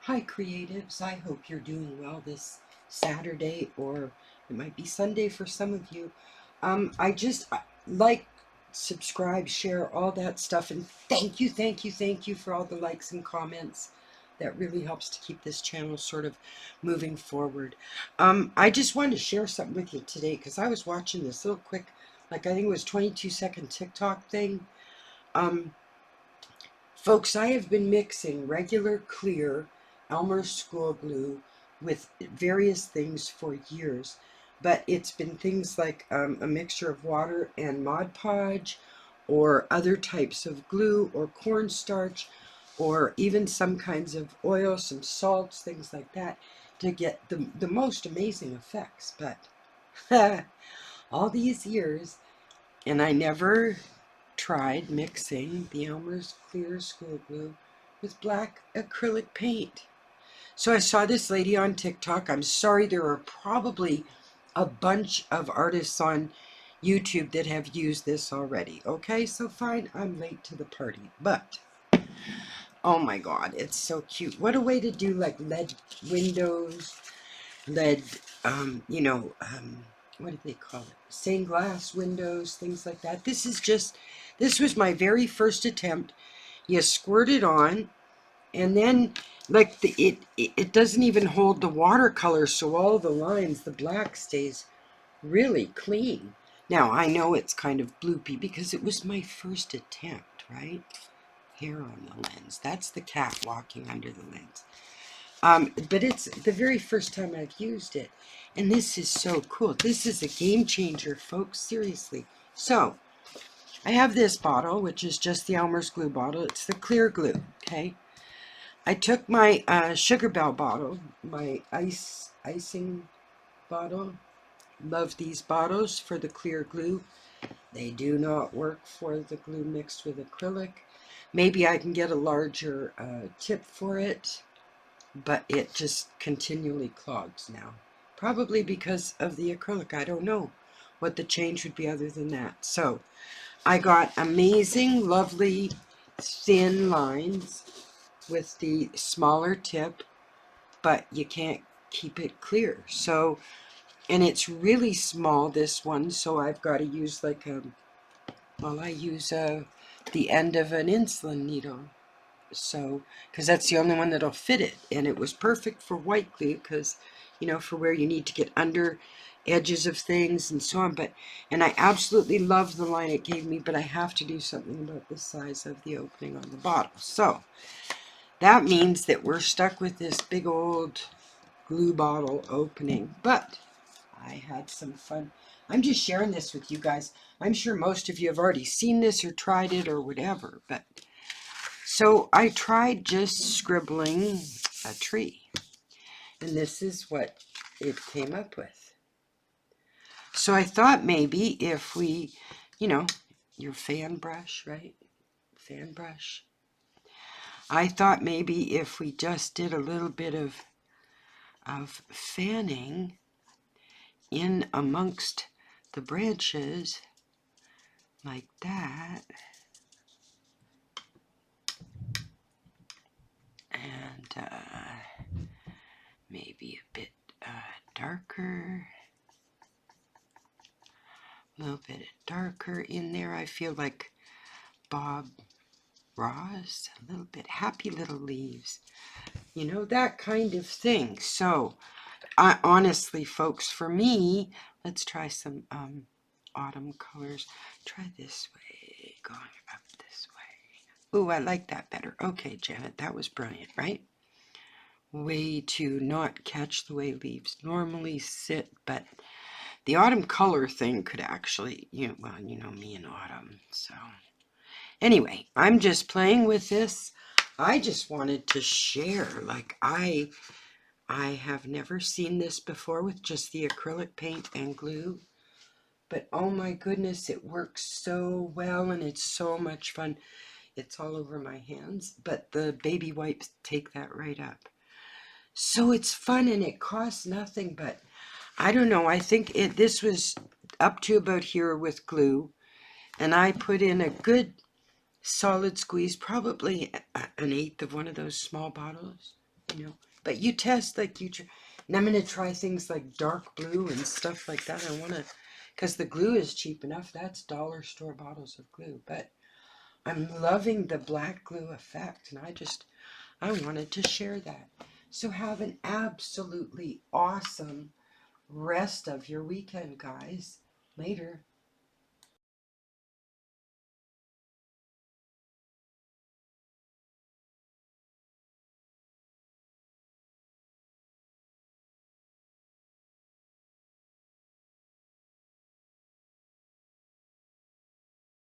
Hi, creatives. I hope you're doing well this Saturday, or it might be Sunday for some of you. I just like, subscribe, share, all that stuff. And thank you for all the likes and comments. That really helps to keep this channel sort of moving forward. I just wanted to share something with you today because I was watching this little quick, like I think it was 22-second TikTok thing. Um, Folks, I have been mixing regular clear Elmer's school glue with various things for years, but it's been things like a mixture of water and Mod Podge, or other types of glue, or cornstarch, or even some kinds of oil, some salts, things like that, to get the most amazing effects. But all these years, and I never tried mixing the Elmer's clear school glue with black acrylic paint. So I saw this lady on TikTok. I'm sorry, there are probably a bunch of artists on YouTube that have used this already. Okay, so fine, I'm late to the party. But, oh my god, it's so cute. What a way to do like lead windows, lead, what do they call it? Stained glass windows, things like that. This was my very first attempt. You squirt it on, and then, like, it doesn't even hold the watercolor, so all the lines, the black stays really clean. Now, I know it's kind of bloopy because it was my first attempt, right? Hair on the lens. That's the cat walking under the lens. But it's the very first time I've used it. And this is so cool. This is a game changer, folks. Seriously. So, I have this bottle, which is just the Elmer's glue bottle. It's the clear glue, okay? I took my Sugar Bell bottle, my icing bottle. Love these bottles for the clear glue. They do not work for the glue mixed with acrylic. Maybe I can get a larger tip for it, but it just continually clogs now. Probably because of the acrylic. I don't know what the change would be other than that. So I got amazing, lovely, thin lines with the smaller tip, but you can't keep it clear. So, and it's really small, this one, so I've got to use like I use the end of an insulin needle. So, because that's the only one that'll fit it. And it was perfect for white glue because, for where you need to get under edges of things and so on. And I absolutely love the line it gave me, but I have to do something about the size of the opening on the bottle. So, that means that we're stuck with this big old glue bottle opening. But I had some fun. I'm just sharing this with you guys. I'm sure most of you have already seen this or tried it or whatever, but so I tried just scribbling a tree, and this is what it came up with. So I thought maybe if we, your fan brush, right? Fan brush. I thought maybe if we just did a little bit of fanning in amongst the branches like that, and maybe a bit darker, a little bit darker in there. I feel like Bob Ross, a little bit Happy Little Leaves, that kind of thing. So, honestly, folks, for me, let's try some autumn colors. Try this way, going up this way. Ooh, I like that better. Okay, Janet, that was brilliant, right? Way to not catch the way leaves normally sit, but the autumn color thing could actually, well, you know me in autumn, so. Anyway, I'm just playing with this. I just wanted to share, like, I have never seen this before with just the acrylic paint and glue, but oh my goodness, it works so well and it's so much fun. It's all over my hands, but the baby wipes take that right up. So it's fun and it costs nothing, but I don't know, I think this was up to about here with glue, and I put in a good solid squeeze, probably an eighth of one of those small bottles. you know. But you test, like, and I'm going to try things like dark blue and stuff like that. I want to, because the glue is cheap enough. That's dollar store bottles of glue. But I'm loving the black glue effect, and I wanted to share that. So have an absolutely awesome rest of your weekend, guys. Later.